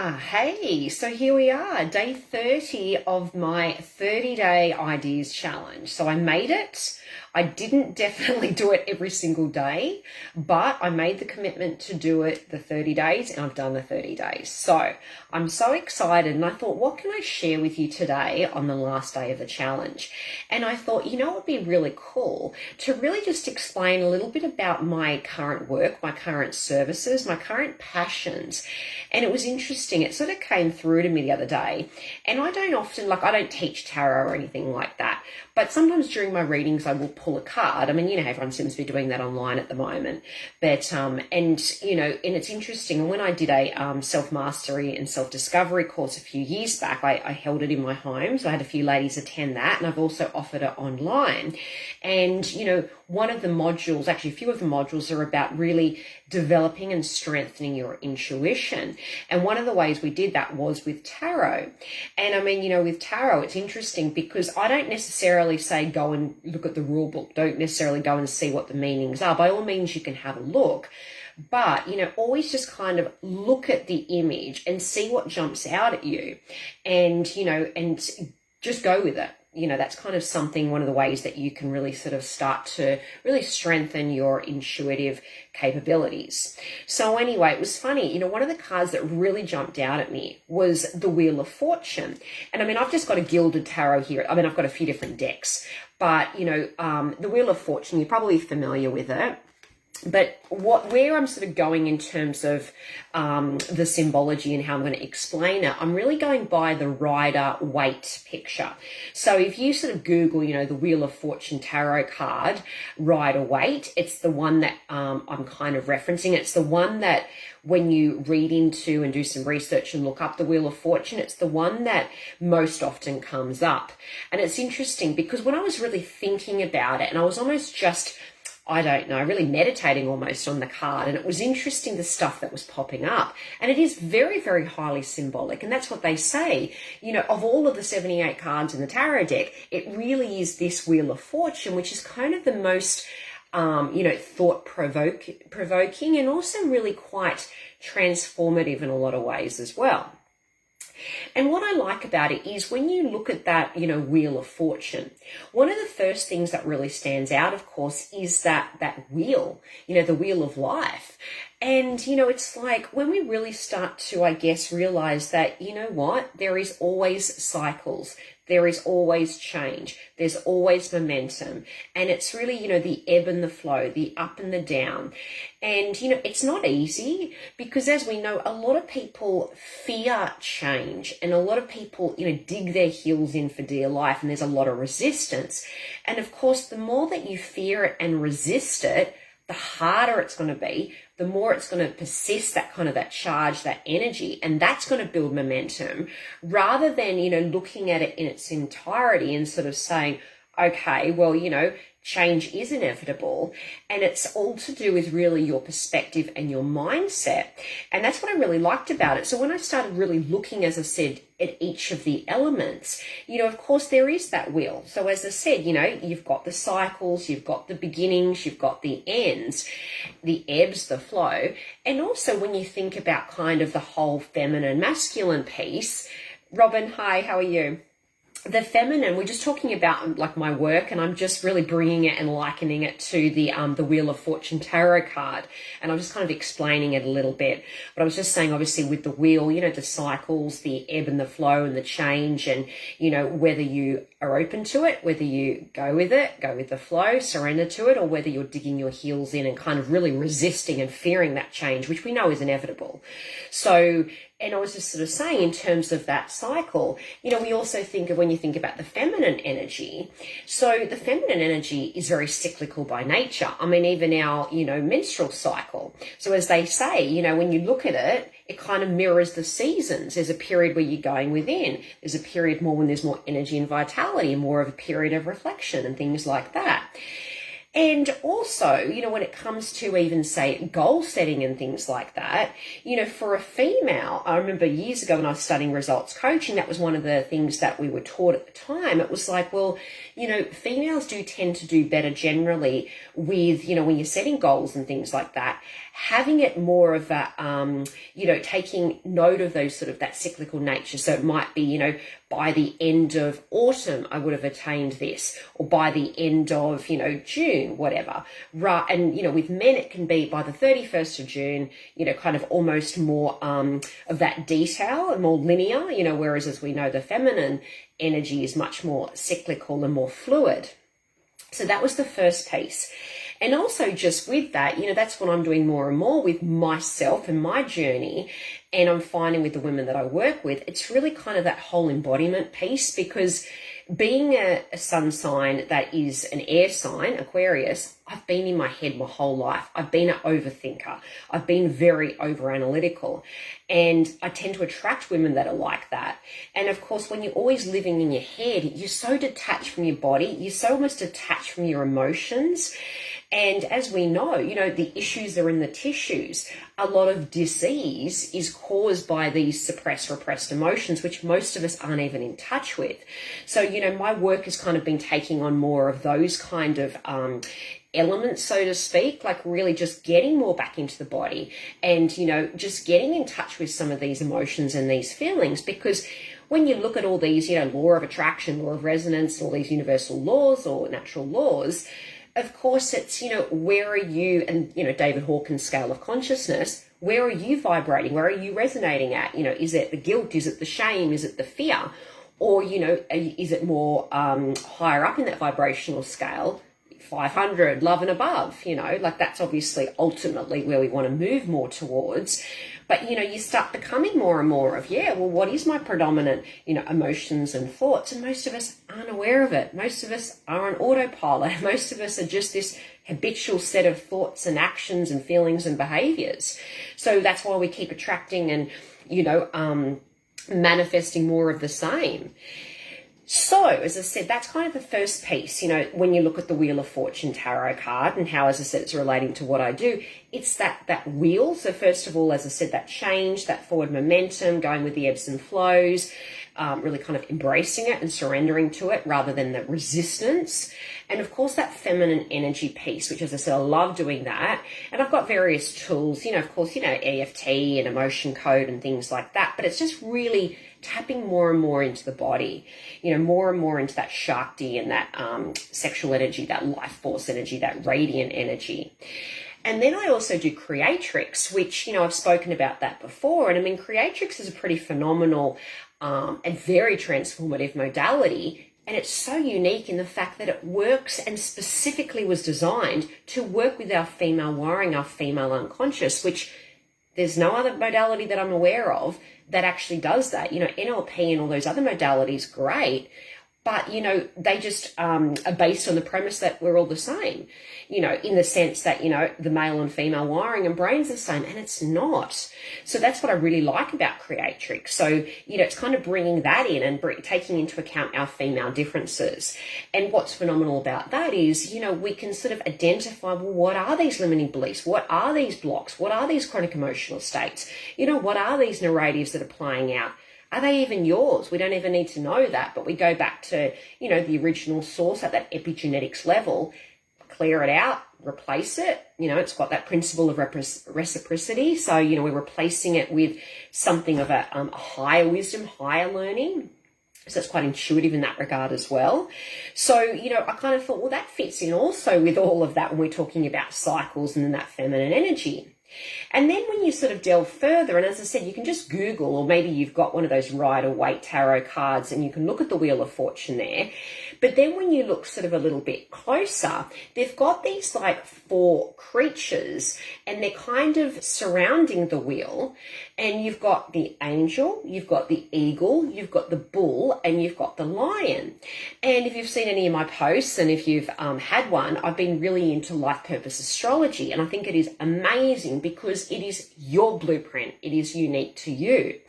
Hey, so here we are, day 30 of my 30-day ideas challenge. So I made it. I didn't definitely do it every single day, but I made the commitment to do it the 30 days and I've done the 30 days. So I'm so excited and I thought, what can I share with you today on the last day of the challenge? And I thought, it would be really cool to really just explain a little bit about my current work, my current services, my current passions. And it was interesting. It sort of came through to me the other day. And I don't often, I don't teach tarot or anything like that. But sometimes during my readings, I will pull a card. I mean, everyone seems to be doing that online at the moment. But, and it's interesting. When I did a self-mastery and self-discovery course a few years back, I held it in my home. So I had a few ladies attend that. And I've also offered it online. And, one of the modules, actually a few of the modules are about really developing and strengthening your intuition. And one of the ways we did that was with tarot. And I mean, with tarot, it's interesting because I don't necessarily say go and look at the rule book. Don't necessarily go and see what the meanings are. By all means, you can have a look. But, always just kind of look at the image and see what jumps out at you and, and just go with it. That's kind of one of the ways that you can really sort of start to really strengthen your intuitive capabilities. So anyway, it was funny. One of the cards that really jumped out at me was the Wheel of Fortune. And I mean, I've just got a gilded tarot here. I mean, I've got a few different decks, but, the Wheel of Fortune, you're probably familiar with it. But where I'm sort of going in terms of the symbology and how I'm going to explain it, I'm really going by the Rider-Waite picture. So if you sort of Google, the Wheel of Fortune tarot card, Rider-Waite, it's the one that I'm kind of referencing. It's the one that when you read into and do some research and look up the Wheel of Fortune, it's the one that most often comes up. And it's interesting because when I was really thinking about it, and I was almost just really meditating almost on the card. And it was interesting, the stuff that was popping up. And it is very, very highly symbolic. And that's what they say, of all of the 78 cards in the tarot deck, it really is this Wheel of Fortune, which is kind of the most, thought-provoking and also really quite transformative in a lot of ways as well. And what I like about it is when you look at that, Wheel of Fortune, one of the first things that really stands out, of course, is that wheel, the wheel of life. And, it's like when we really start to, I guess, realize that, there is always cycles. There is always change. There's always momentum. And it's really, the ebb and the flow, the up and the down. And, it's not easy because as we know, a lot of people fear change and a lot of people, dig their heels in for dear life and there's a lot of resistance. And of course, the more that you fear it and resist it, the harder it's going to be, the more it's going to persist, that charge, that energy, and that's going to build momentum rather than, looking at it in its entirety and sort of saying, okay, well, change is inevitable. And it's all to do with really your perspective and your mindset. And that's what I really liked about it. So when I started really looking, as I said, at each of the elements, of course, there is that wheel. So as I said, you've got the cycles, you've got the beginnings, you've got the ends, the ebbs, the flow. And also when you think about kind of the whole feminine, masculine piece, Robin, hi, how are you? The feminine, we're just talking about my work, and I'm just really bringing it and likening it to the Wheel of Fortune tarot card, and I'm just kind of explaining it a little bit. But I was just saying, obviously, with the wheel, the cycles, the ebb and the flow and the change, and whether you are open to it, whether you go with it, go with the flow, surrender to it, or whether you're digging your heels in and kind of really resisting and fearing that change, which we know is inevitable. So. And I was just sort of saying in terms of that cycle, we also think of when you think about the feminine energy. So the feminine energy is very cyclical by nature. I mean, even our, menstrual cycle. So as they say, when you look at it, it kind of mirrors the seasons. There's a period where you're going within. There's a period more when there's more energy and vitality, more of a period of reflection and things like that. And also, when it comes to even, say, goal setting and things like that, for a female, I remember years ago when I was studying results coaching, that was one of the things that we were taught at the time. It was like, well, females do tend to do better generally with, when you're setting goals and things like that, having it more of a, taking note of those sort of that cyclical nature. So it might be, by the end of autumn, I would have attained this, or by the end of, June, whatever. Right. And, with men, it can be by the 31st of June, kind of almost more of that detail and more linear, whereas as we know, the feminine energy is much more cyclical and more fluid. So that was the first piece. And also just with that, that's what I'm doing more and more with myself and my journey. And I'm finding with the women that I work with, it's really kind of that whole embodiment piece, because being a sun sign that is an air sign, Aquarius, I've been in my head my whole life. I've been an overthinker. I've been very over-analytical. And I tend to attract women that are like that. And of course, when you're always living in your head, you're so detached from your body. You're so almost detached from your emotions. And as we know, the issues are in the tissues. A lot of disease is caused by these suppressed, repressed emotions, which most of us aren't even in touch with. So, my work has kind of been taking on more of those kind of elements, so to speak, like really just getting more back into the body and, just getting in touch with some of these emotions and these feelings. Because when you look at all these, law of attraction, law of resonance, all these universal laws or natural laws, of course, it's, where are you, and, David Hawkins' scale of consciousness, where are you vibrating? Where are you resonating at? Is it the guilt? Is it the shame? Is it the fear? Or, is it more higher up in that vibrational scale, 500, love and above, like that's obviously ultimately where we want to move more towards. But, you start becoming more and more of, what is my predominant, emotions and thoughts? And most of us aren't aware of it. Most of us are on autopilot. Most of us are just this habitual set of thoughts and actions and feelings and behaviors. So that's why we keep attracting and, manifesting more of the same. So, as I said, that's kind of the first piece, when you look at the Wheel of Fortune tarot card and how, as I said, it's relating to what I do, it's that wheel. So first of all, as I said, that change, that forward momentum, going with the ebbs and flows, really kind of embracing it and surrendering to it rather than the resistance. And of course, that feminine energy piece, which, as I said, I love doing that. And I've got various tools, of course, EFT and emotion code and things like that. But it's just really tapping more and more into the body, more and more into that Shakti and that sexual energy, that life force energy, that radiant energy. And then I also do Creatrix, which, I've spoken about that before. And I mean, Creatrix is a pretty phenomenal and very transformative modality. And it's so unique in the fact that it works and specifically was designed to work with our female wiring, our female unconscious, which there's no other modality that I'm aware of that actually does that. NLP and all those other modalities, great. But, they just are based on the premise that we're all the same, in the sense that, the male and female wiring and brain's the same, and it's not. So that's what I really like about Creatrix. So, it's kind of bringing that in and taking into account our female differences. And what's phenomenal about that is, we can sort of identify, well, what are these limiting beliefs? What are these blocks? What are these chronic emotional states? What are these narratives that are playing out? Are they even yours? We don't even need to know that, but we go back to, the original source at that epigenetics level, clear it out, replace it. It's got that principle of reciprocity. So, we're replacing it with something of a higher wisdom, higher learning. So it's quite intuitive in that regard as well. So, I kind of thought, well, that fits in also with all of that when we're talking about cycles and then that feminine energy. And then when you sort of delve further, and as I said, you can just Google, or maybe you've got one of those Rider-Waite tarot cards and you can look at the Wheel of Fortune there. But then when you look sort of a little bit closer, they've got these like 4 creatures and they're kind of surrounding the wheel. And you've got the angel, you've got the eagle, you've got the bull, and you've got the lion. And if you've seen any of my posts and if you've had one, I've been really into life purpose astrology. And I think it is amazing because it is your blueprint. It is unique to you.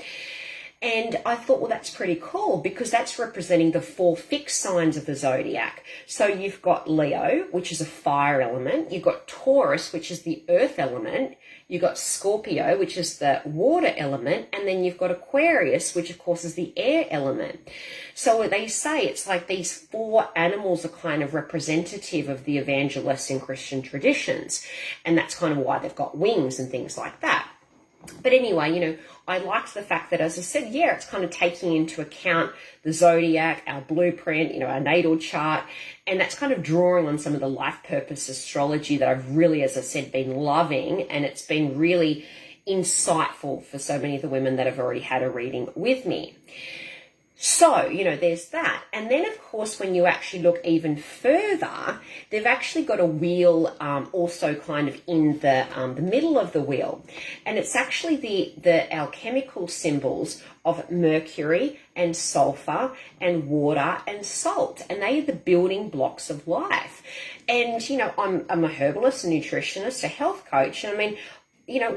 And I thought, well, that's pretty cool because that's representing the 4 fixed signs of the zodiac. So you've got Leo, which is a fire element. You've got Taurus, which is the earth element. You've got Scorpio, which is the water element. And then you've got Aquarius, which of course is the air element. So they say it's like these 4 animals are kind of representative of the evangelists in Christian traditions. And that's kind of why they've got wings and things like that. But anyway, I liked the fact that, as I said, yeah, it's kind of taking into account the zodiac, our blueprint, our natal chart, and that's kind of drawing on some of the life purpose astrology that I've really, as I said, been loving, and it's been really insightful for so many of the women that have already had a reading with me. So, there's that. And then, of course, when you actually look even further, they've actually got a wheel also kind of in the middle of the wheel. And it's actually the alchemical symbols of mercury and sulfur and water and salt. And they are the building blocks of life. And, I'm a herbalist, a nutritionist, a health coach. And I mean,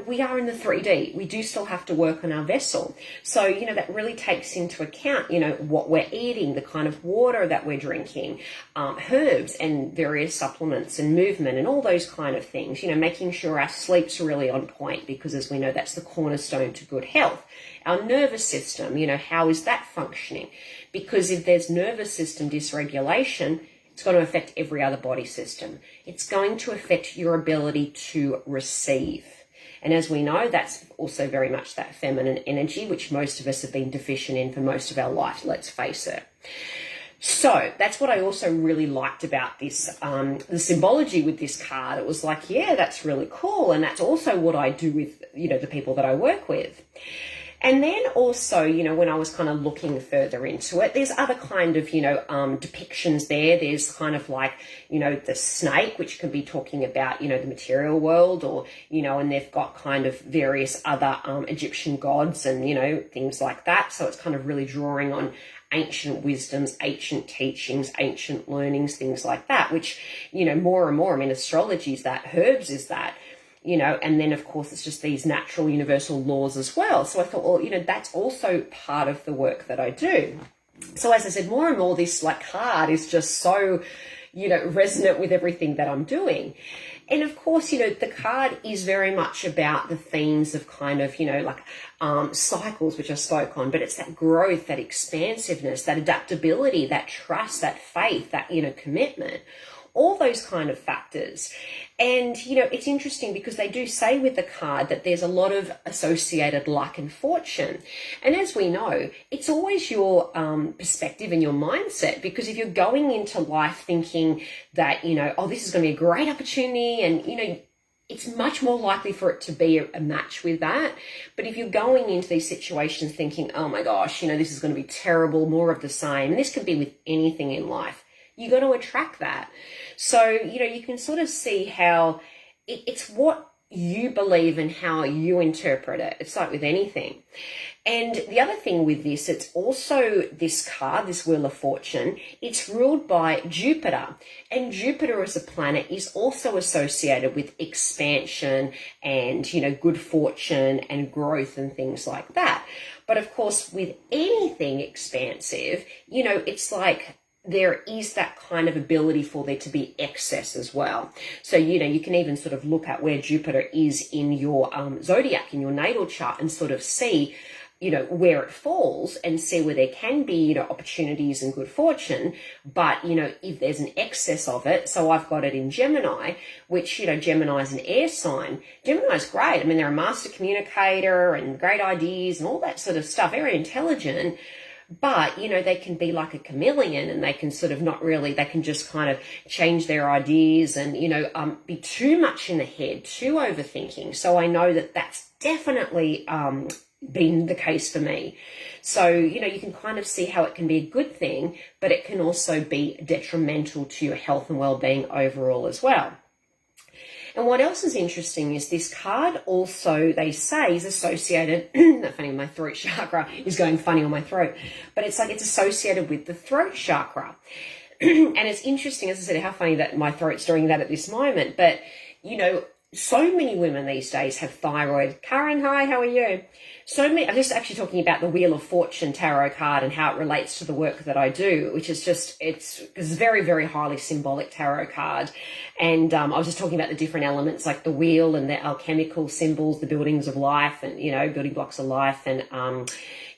we are in the 3D. We do still have to work on our vessel. So, that really takes into account, what we're eating, the kind of water that we're drinking, herbs and various supplements and movement and all those kind of things, making sure our sleep's really on point because, as we know, that's the cornerstone to good health. Our nervous system, how is that functioning? Because if there's nervous system dysregulation, it's going to affect every other body system. It's going to affect your ability to receive. And as we know, that's also very much that feminine energy, which most of us have been deficient in for most of our life, let's face it. So that's what I also really liked about this, the symbology with this card. It was like, yeah, that's really cool. And that's also what I do with, the people that I work with. And then also, when I was kind of looking further into it, there's other kind of, depictions there. There's kind of like, the snake, which can be talking about, the material world or, and they've got kind of various other Egyptian gods and, things like that. So it's kind of really drawing on ancient wisdoms, ancient teachings, ancient learnings, things like that, which, more and more, I mean, astrology is that, herbs is that. And then, of course, it's just these natural universal laws as well. So I thought, well, that's also part of the work that I do. So as I said, more and more this card is just so, resonant with everything that I'm doing. And of course, the card is very much about the themes of kind of, cycles, which I spoke on, but it's that growth, that expansiveness, that adaptability, that trust, that faith, that, commitment. All those kind of factors. And, it's interesting because they do say with the card that there's a lot of associated luck and fortune. And as we know, it's always your perspective and your mindset, because if you're going into life thinking that, this is going to be a great opportunity and, it's much more likely for it to be a match with that. But if you're going into these situations thinking, oh my gosh, this is going to be terrible, more of the same, and this can be with anything in life, you're going to attract that. So, you can sort of see how it's what you believe and how you interpret it. It's like with anything. And the other thing with this, it's also this card, this Wheel of Fortune, it's ruled by Jupiter. And Jupiter as a planet is also associated with expansion and, good fortune and growth and things like that. But of course, with anything expansive, it's like there is that kind of ability for there to be excess as well. So, you can even sort of look at where Jupiter is in your zodiac, in your natal chart, and sort of see, where it falls and see where there can be, opportunities and good fortune. But, if there's an excess of it, so I've got it in Gemini, which, Gemini is an air sign. Gemini is great. I mean, they're a master communicator and great ideas and all that sort of stuff, very intelligent. But, they can be like a chameleon and they can sort of they can just kind of change their ideas and, be too much in the head, too overthinking. So I know that that's definitely been the case for me. So, you can kind of see how it can be a good thing, but it can also be detrimental to your health and well-being overall as well. And what else is interesting is this card also, they say, is associated, not funny, my throat chakra is going funny on my throat, but it's associated with the throat chakra. And it's interesting, as I said, how funny that my throat's doing that at this moment. But, so many women these days have thyroid. Karen, hi, how are you? So many, I'm just actually talking about the Wheel of Fortune tarot card and how it relates to the work that I do, which is just, it's very, very highly symbolic tarot card. And I was just talking about the different elements, like the wheel and the alchemical symbols, the buildings of life and, building blocks of life, and,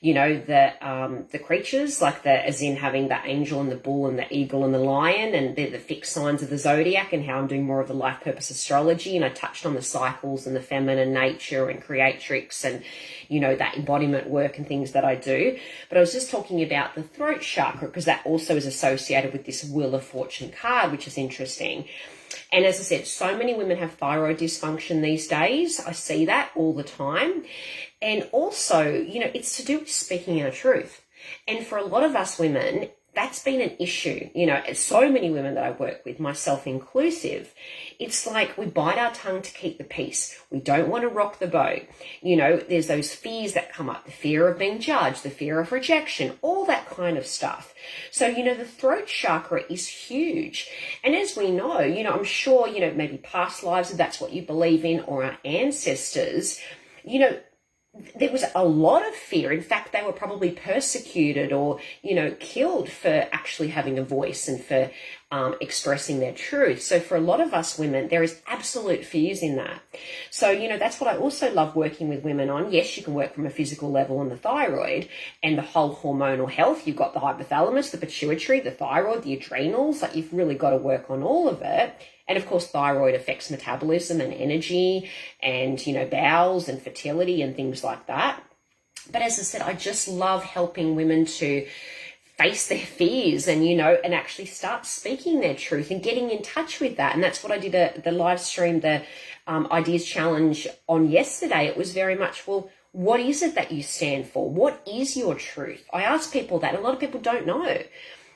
the creatures, like as in having the angel and the bull and the eagle and the lion, and they're the fixed signs of the zodiac, and how I'm doing more of the life purpose astrology. And I touched on the cycles and the feminine nature and creatrix and, that embodiment work and things that I do. But I was just talking about the throat chakra because that also is associated with this Wheel of Fortune card, which is interesting. And as I said, so many women have thyroid dysfunction these days. I see that all the time. And also, it's to do with speaking our truth. And for a lot of us women, that's been an issue. So many women that I work with, myself inclusive, it's like we bite our tongue to keep the peace. We don't want to rock the boat. There's those fears that come up, the fear of being judged, the fear of rejection, all that kind of stuff. So, the throat chakra is huge. And as we know, I'm sure, maybe past lives, if that's what you believe in, or our ancestors, there was a lot of fear. In fact, they were probably persecuted or, killed for actually having a voice and for expressing their truth. So for a lot of us women, there is absolute fears in that. So, that's what I also love working with women on. Yes, you can work from a physical level on the thyroid and the whole hormonal health. You've got the hypothalamus, the pituitary, the thyroid, the adrenals. Like, you've really got to work on all of it. And of course, thyroid affects metabolism and energy and, bowels and fertility and things like that. But as I said, I just love helping women to face their fears and, and actually start speaking their truth and getting in touch with that. And that's what I did the live stream, the Ideas Challenge on yesterday. It was very much, well, what is it that you stand for? What is your truth? I ask people that. A lot of people don't know.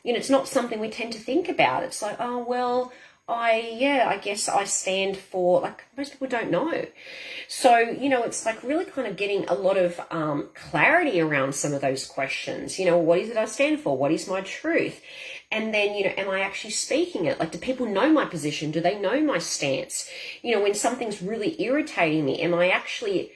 It's not something we tend to think about. It's like, oh, well, I guess I stand for, like, most people don't know. So, it's like really kind of getting a lot of clarity around some of those questions. What is it I stand for? What is my truth? And then, am I actually speaking it? Like, do people know my position? Do they know my stance? When something's really irritating me, am I actually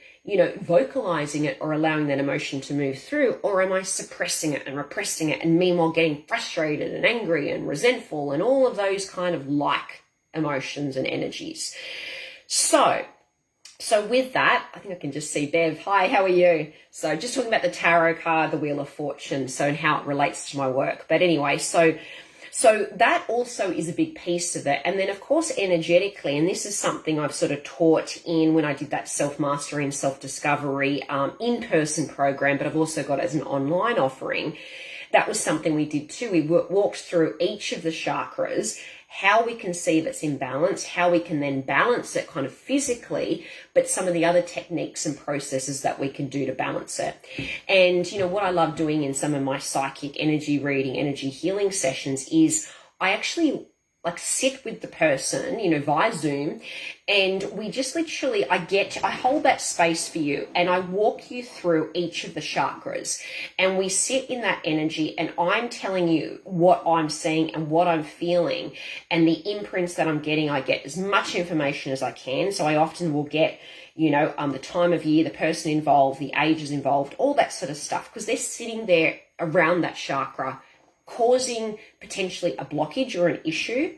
vocalizing it or allowing that emotion to move through, or am I suppressing it and repressing it and meanwhile getting frustrated and angry and resentful and all of those kind of like emotions and energies? So with that, I think I can just see Bev. Hi, how are you? So just talking about the tarot card, the Wheel of Fortune, so and how it relates to my work. But anyway, so that also is a big piece of it. And then, of course, energetically, and this is something I've sort of taught in when I did that self-mastery and self-discovery in-person program, but I've also got it as an online offering. That was something we did too. We walked through each of the chakras, how we can see if it's in balance, how we can then balance it kind of physically, but some of the other techniques and processes that we can do to balance it. And, what I love doing in some of my psychic energy reading, energy healing sessions is I actually sit with the person, via Zoom, and we just literally, I hold that space for you and I walk you through each of the chakras and we sit in that energy and I'm telling you what I'm seeing and what I'm feeling and the imprints that I'm getting. I get as much information as I can. So I often will get, the time of year, the person involved, the ages involved, all that sort of stuff, because they're sitting there around that chakra causing potentially a blockage or an issue.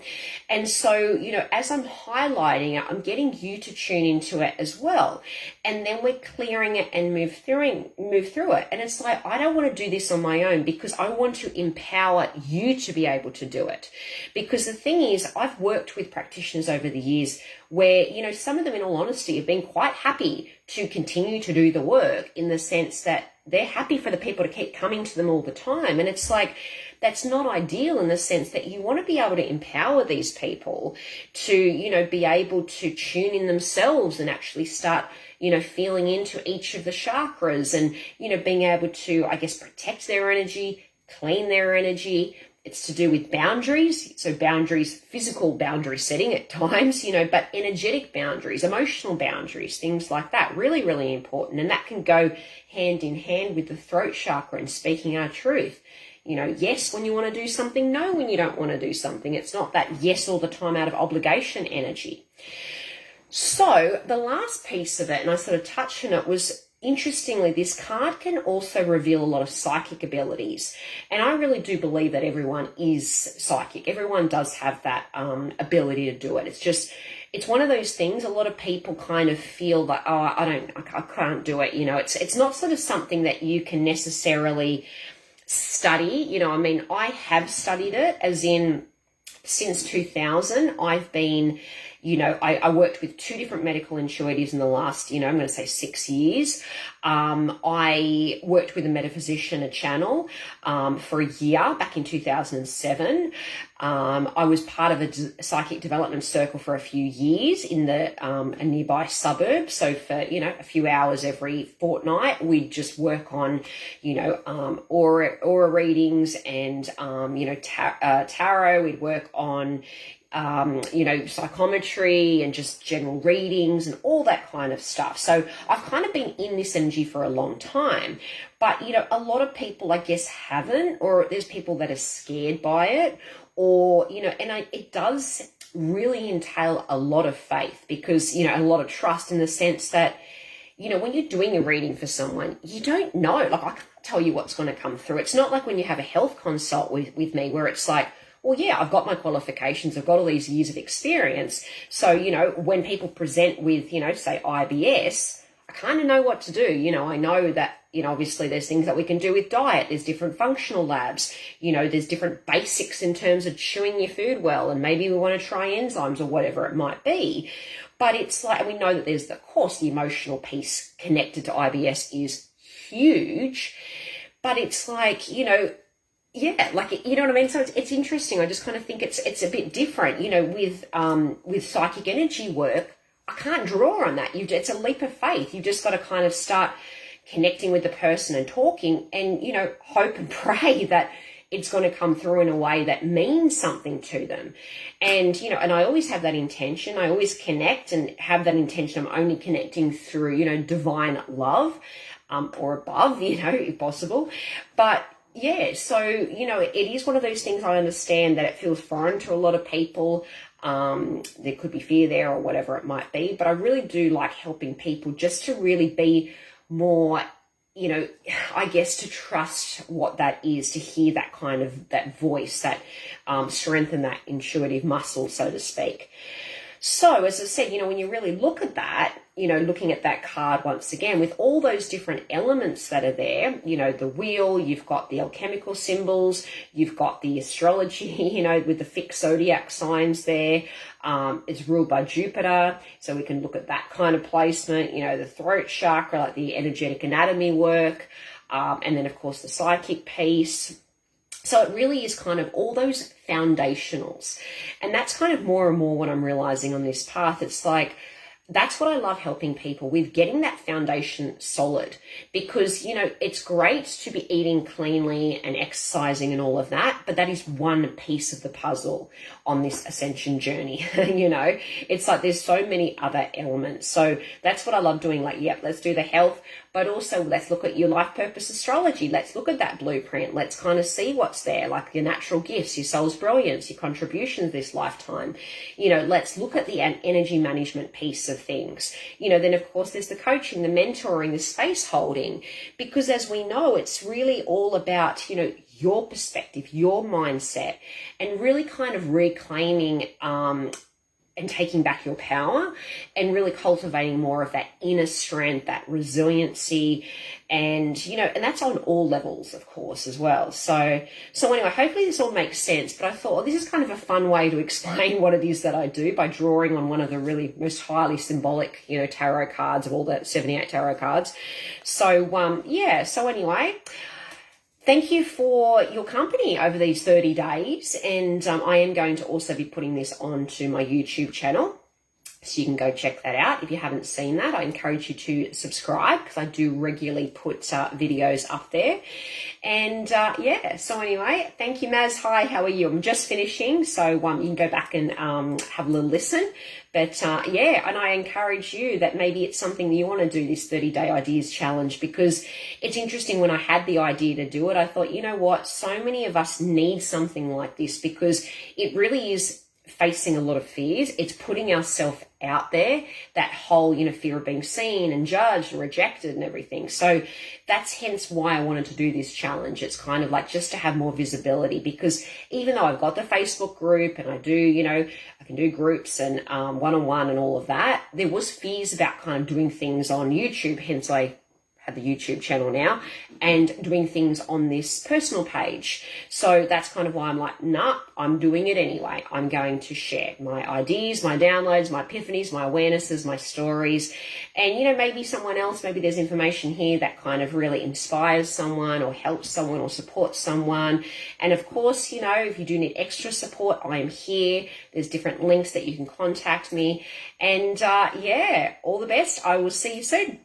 And so, as I'm highlighting it, I'm getting you to tune into it as well. And then we're clearing it and move through it. And it's like, I don't want to do this on my own because I want to empower you to be able to do it. Because the thing is, I've worked with practitioners over the years where, some of them, in all honesty, have been quite happy to continue to do the work in the sense that they're happy for the people to keep coming to them all the time. And it's like, that's not ideal in the sense that you want to be able to empower these people to, be able to tune in themselves and actually start, feeling into each of the chakras and, being able to, I guess, protect their energy, clean their energy. It's to do with boundaries. So boundaries, physical boundary setting at times, but energetic boundaries, emotional boundaries, things like that. Really, really important. And that can go hand in hand with the throat chakra and speaking our truth. Yes when you want to do something, no when you don't want to do something. It's not that yes all the time out of obligation energy. So the last piece of it, and I sort of touched on it, was interestingly, this card can also reveal a lot of psychic abilities. And I really do believe that everyone is psychic. Everyone does have that ability to do it. It's one of those things, a lot of people kind of feel like, oh, I can't do it. You know, it's not sort of something that you can necessarily study. You know, I mean, I have studied it, as in since 2000, I've been, you know, I worked with 2 different medical intuitives in the last, you know, I'm going to say 6 years. I worked with a metaphysician, a channel, for a year back in 2007. I was part of a psychic development circle for a few years in a nearby suburb. So for, you know, a few hours every fortnight, we'd just work on, you know, aura readings and, you know, tarot. We'd work on, you know, psychometry and just general readings and all that kind of stuff. So I've kind of been in this energy for a long time, but, you know, a lot of people, I guess, haven't, or there's people that are scared by it, or, you know, and it does really entail a lot of faith, because, you know, a lot of trust, in the sense that, you know, when you're doing a reading for someone, you don't know, like, I can't tell you what's going to come through. It's not like when you have a health consult with me, where it's like, well, yeah, I've got my qualifications, I've got all these years of experience. So, you know, when people present with, you know, say IBS, I kind of know what to do. You know, I know that, you know, obviously there's things that we can do with diet. There's different functional labs. You know, there's different basics in terms of chewing your food well, and maybe we want to try enzymes or whatever it might be. But it's like, we know that there's, of course, the emotional piece connected to IBS is huge. But it's like, you know, yeah, like, you know what I mean? So it's interesting. I just kind of think it's a bit different, you know, with psychic energy work. I can't draw on that. It's a leap of faith. You've just got to kind of start connecting with the person and talking, and, you know, hope and pray that it's going to come through in a way that means something to them. And, you know, and I always have that intention. I always connect and have that intention. I'm only connecting through, you know, divine love, or above, you know, if possible. But yeah, so, you know, it is one of those things. I understand that it feels foreign to a lot of people. There could be fear there or whatever it might be, but I really do like helping people just to really be more, you know, I guess, to trust what that is, to hear that kind of, that voice, that strengthen that intuitive muscle, so to speak. So, as I said, you know, when you really look at that, you know, looking at that card once again, with all those different elements that are there, you know, the wheel, you've got the alchemical symbols, you've got the astrology, you know, with the fixed zodiac signs there. It's ruled by Jupiter, so we can look at that kind of placement, you know, the throat chakra, like the energetic anatomy work, and then, of course, the psychic piece. So it really is kind of all those foundationals. And that's kind of more and more what I'm realizing on this path. It's like, that's what I love helping people with, getting that foundation solid, because, you know, it's great to be eating cleanly and exercising and all of that, but that is one piece of the puzzle on this ascension journey. You know, it's like there's so many other elements. So that's what I love doing. Like, yep, let's do the health, but also let's look at your life purpose astrology. Let's look at that blueprint. Let's kind of see what's there, like your natural gifts, your soul's brilliance, your contributions this lifetime. You know, let's look at the energy management piece of things. You know, then of course there's the coaching, the mentoring, the space holding, because as we know, it's really all about, you know, your perspective, your mindset, and really kind of reclaiming and taking back your power, and really cultivating more of that inner strength, that resiliency, and, you know, and that's on all levels, of course, as well. So anyway, hopefully this all makes sense, but I thought, well, this is kind of a fun way to explain what it is that I do, by drawing on one of the really most highly symbolic, you know, tarot cards of all the 78 tarot cards. So, yeah, so anyway, thank you for your company over these 30 days. And I am going to also be putting this onto my YouTube channel, so you can go check that out. If you haven't seen that, I encourage you to subscribe, because I do regularly put videos up there. And yeah, so anyway, thank you, Maz. Hi, how are you? I'm just finishing, so you can go back and have a little listen. But yeah, and I encourage you that maybe it's something that you want to do, this 30-day ideas challenge, because it's interesting. When I had the idea to do it, I thought, you know what, so many of us need something like this, because it really is facing a lot of fears. It's putting ourselves out there, that whole, fear of being seen and judged and rejected and everything. So that's hence why I wanted to do this challenge. It's kind of like just to have more visibility, because even though I've got the Facebook group and I do, I can do groups and one-on-one and all of that, there was fears about kind of doing things on YouTube, hence I have the YouTube channel now, and doing things on this personal page. So that's kind of why I'm like, nah, I'm doing it anyway. I'm going to share my ideas, my downloads, my epiphanies, my awarenesses, my stories. And, maybe someone else, maybe there's information here that kind of really inspires someone or helps someone or supports someone. And of course, if you do need extra support, I am here. There's different links that you can contact me. And yeah, all the best. I will see you soon.